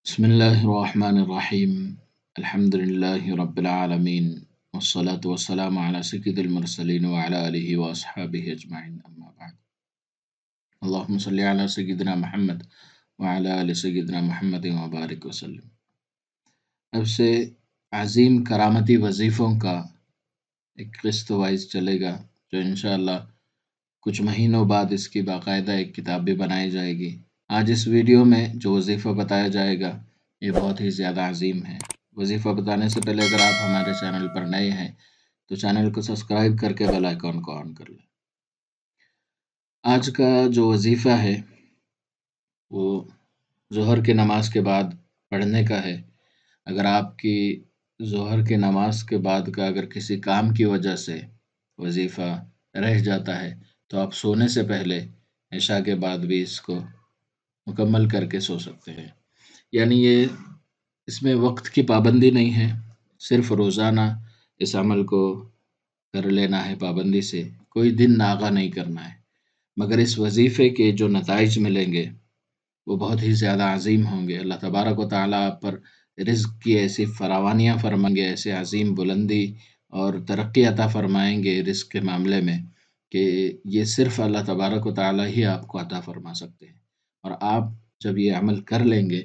بسم الله الرحمن الرحيم الحمد لله رب العالمين والصلاة والسلام على سيد المرسلين وعلى آله وأصحابه أجمعين أما بعد اللهم صل على سيدنا محمد وعلى آل سيدنا محمد وبارك وسلم. اب سے عظیم کرامتی وظیفوں کا ایک قسط وائز چلے گا جو انشاءاللہ کچھ مہینوں بعد اس کی باقاعدہ ایک کتاب بھی بنائی جائے گی. آج اس ویڈیو میں جو وظیفہ بتایا جائے گا یہ بہت ہی زیادہ عظیم ہے. وظیفہ بتانے سے پہلے اگر آپ ہمارے چینل پر نئے ہیں تو چینل کو سبسکرائب کر کے بیل آئیکن کو آن کر لیں. آج کا جو وظیفہ ہے وہ ظہر کی نماز کے بعد پڑھنے کا ہے. اگر آپ کی ظہر کی نماز کے بعد کا اگر کسی کام کی وجہ سے وظیفہ رہ جاتا ہے تو آپ سونے سے پہلے عشاء کے بعد بھی اس کو مکمل کر کے سو سکتے ہیں. یعنی اس میں وقت کی پابندی نہیں ہے، صرف روزانہ اس عمل کو کر لینا ہے پابندی سے، کوئی دن ناغہ نہیں کرنا ہے. مگر اس وظیفے کے جو نتائج ملیں گے وہ بہت ہی زیادہ عظیم ہوں گے. اللہ تبارک و تعالیٰ آپ پر رزق کی ایسی فراوانیاں فرمائیں گے، ایسے عظیم بلندی اور ترقی عطا فرمائیں گے رزق کے معاملے میں کہ یہ صرف اللہ تبارک و تعالیٰ ہی آپ کو عطا فرما سکتے ہیں. اور آپ جب یہ عمل کر لیں گے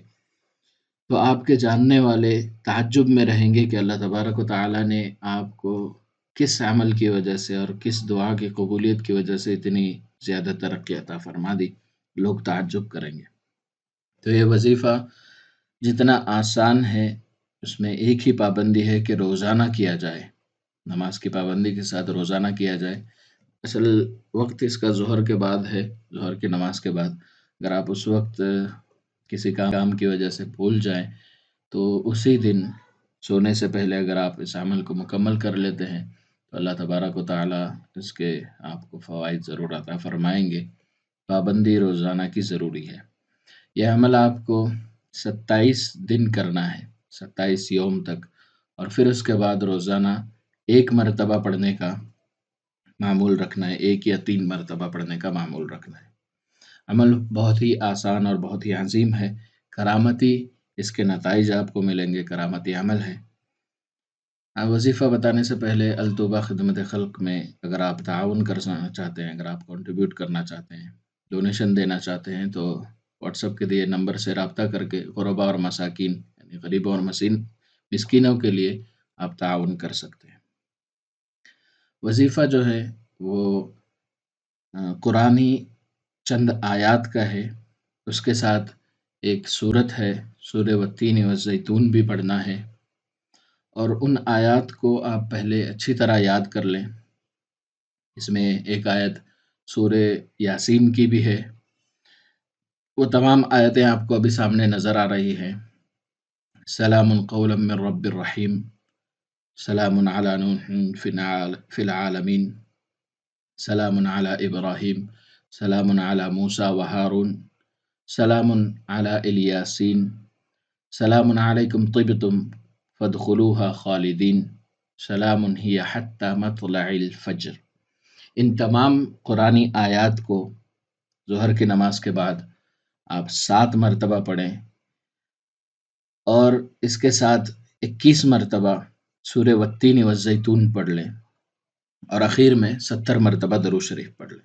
تو آپ کے جاننے والے تعجب میں رہیں گے کہ اللہ تبارک و تعالیٰ نے آپ کو کس عمل کی وجہ سے اور کس دعا کی قبولیت کی وجہ سے اتنی زیادہ ترقی عطا فرما دی. لوگ تعجب کریں گے. تو یہ وظیفہ جتنا آسان ہے اس میں ایک ہی پابندی ہے کہ روزانہ کیا جائے، نماز کی پابندی کے ساتھ روزانہ کیا جائے. اصل وقت اس کا ظہر کے بعد ہے، ظہر کی نماز کے بعد. اگر آپ اس وقت کسی کام کی وجہ سے بھول جائیں تو اسی دن سونے سے پہلے اگر آپ اس عمل کو مکمل کر لیتے ہیں تو اللہ تبارک و تعالیٰ اس کے آپ کو فوائد ضرور عطا فرمائیں گے. پابندی روزانہ کی ضروری ہے. یہ عمل آپ کو 27 دن کرنا ہے، 27 یوم تک، اور پھر اس کے بعد روزانہ ایک مرتبہ پڑھنے کا معمول رکھنا ہے، 1 یا 3 مرتبہ پڑھنے کا معمول رکھنا ہے. عمل بہت ہی آسان اور بہت ہی عظیم ہے، کرامتی اس کے نتائج آپ کو ملیں گے، کرامتی عمل ہے. وظیفہ بتانے سے پہلے التوبہ خدمت خلق میں اگر آپ تعاون کرنا چاہتے ہیں، اگر آپ کنٹریبیوٹ کرنا چاہتے ہیں، ڈونیشن دینا چاہتے ہیں تو واٹس ایپ کے دیے نمبر سے رابطہ کر کے غربا اور مساکین یعنی غریبوں اور مسکینوں کے لیے آپ تعاون کر سکتے ہیں. وظیفہ جو ہے وہ قرآنی چند آیات کا ہے، اس کے ساتھ ایک سورت ہے، سورہ والتین والزیتون بھی پڑھنا ہے. اور ان آیات کو آپ پہلے اچھی طرح یاد کر لیں. اس میں ایک آیت سورہ یاسین کی بھی ہے. وہ تمام آیتیں آپ کو ابھی سامنے نظر آ رہی ہیں. سلام قولا من رب الرحیم، سلام علی نوح فی العالمین، سلام علی ابراہیم، سلام علی موسیٰ و ہارون، سلام علی الیاسین، سلام علیکم طبتم فادخلوها خالدین، سلام ہی حتی مطلع الفجر. ان تمام قرآنی آیات کو ظہر کی نماز کے بعد آپ 7 مرتبہ پڑھیں اور اس کے ساتھ 21 مرتبہ سورہ والتین والزیتون پڑھ لیں اور اخیر میں 70 مرتبہ درود شریف پڑھ لیں.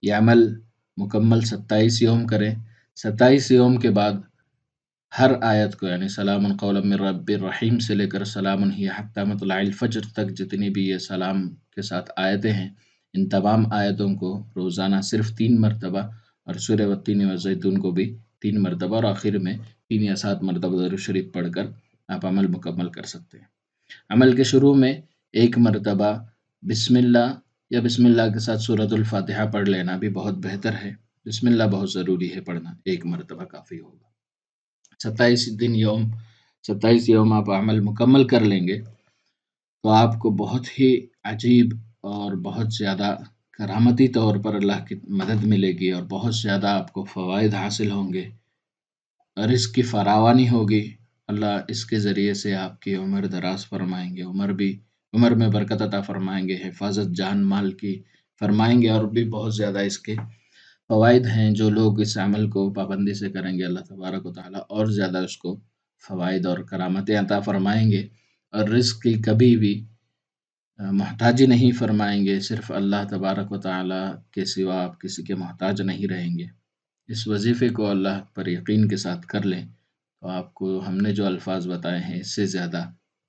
یہ عمل مکمل 27 یوم کریں. 27 یوم کے بعد ہر آیت کو یعنی سلام قولا من رب الرحیم سے لے کر سلام ہی حتی مطلع الفجر تک جتنی بھی یہ سلام کے ساتھ آیتیں ہیں، ان تمام آیتوں کو روزانہ صرف 3 مرتبہ اور سورہ والتین والزیتون کو بھی 3 مرتبہ اور آخر میں 3 یا 7 مرتبہ درود شریف پڑھ کر آپ عمل مکمل کر سکتے ہیں. عمل کے شروع میں 1 مرتبہ بسم اللہ یا بسم اللہ کے ساتھ سورۃ الفاتحہ پڑھ لینا بھی بہت بہتر ہے. بسم اللہ بہت ضروری ہے پڑھنا، 1 مرتبہ کافی ہوگا. 27 یوم آپ عمل مکمل کر لیں گے تو آپ کو بہت ہی عجیب اور بہت زیادہ کرامتی طور پر اللہ کی مدد ملے گی اور بہت زیادہ آپ کو فوائد حاصل ہوں گے. رزق کی فراوانی ہوگی. اللہ اس کے ذریعے سے آپ کی عمر دراز فرمائیں گے، عمر میں برکت عطا فرمائیں گے، حفاظت جان مال کی فرمائیں گے اور بھی بہت زیادہ اس کے فوائد ہیں، جو لوگ اس عمل کو پابندی سے کریں گے اللہ تبارک و تعالیٰ اور زیادہ اس کو فوائد اور کرامتیں عطا فرمائیں گے، اور رزق کی کبھی بھی محتاجی نہیں فرمائیں گے۔ صرف اللہ تبارک و تعالیٰ کے سوا آپ کسی کے محتاج نہیں رہیں گے۔ اس وظیفے کو اللہ پر یقین کے ساتھ کر لیں تو آپ کو ہم نے جو الفاظ بتائے ہیں اس سے زیادہ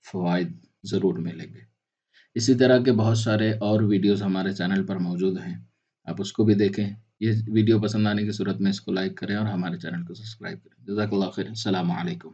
فوائد ضرور ملیں گے۔ اسی طرح کے بہت سارے اور ویڈیوز ہمارے چینل پر موجود ہیں، آپ اس کو بھی دیکھیں۔ یہ ویڈیو پسند آنے کی صورت میں اس کو لائک کریں اور ہمارے چینل کو سبسکرائب کریں۔ جزاک اللہ خیر، السلام علیکم۔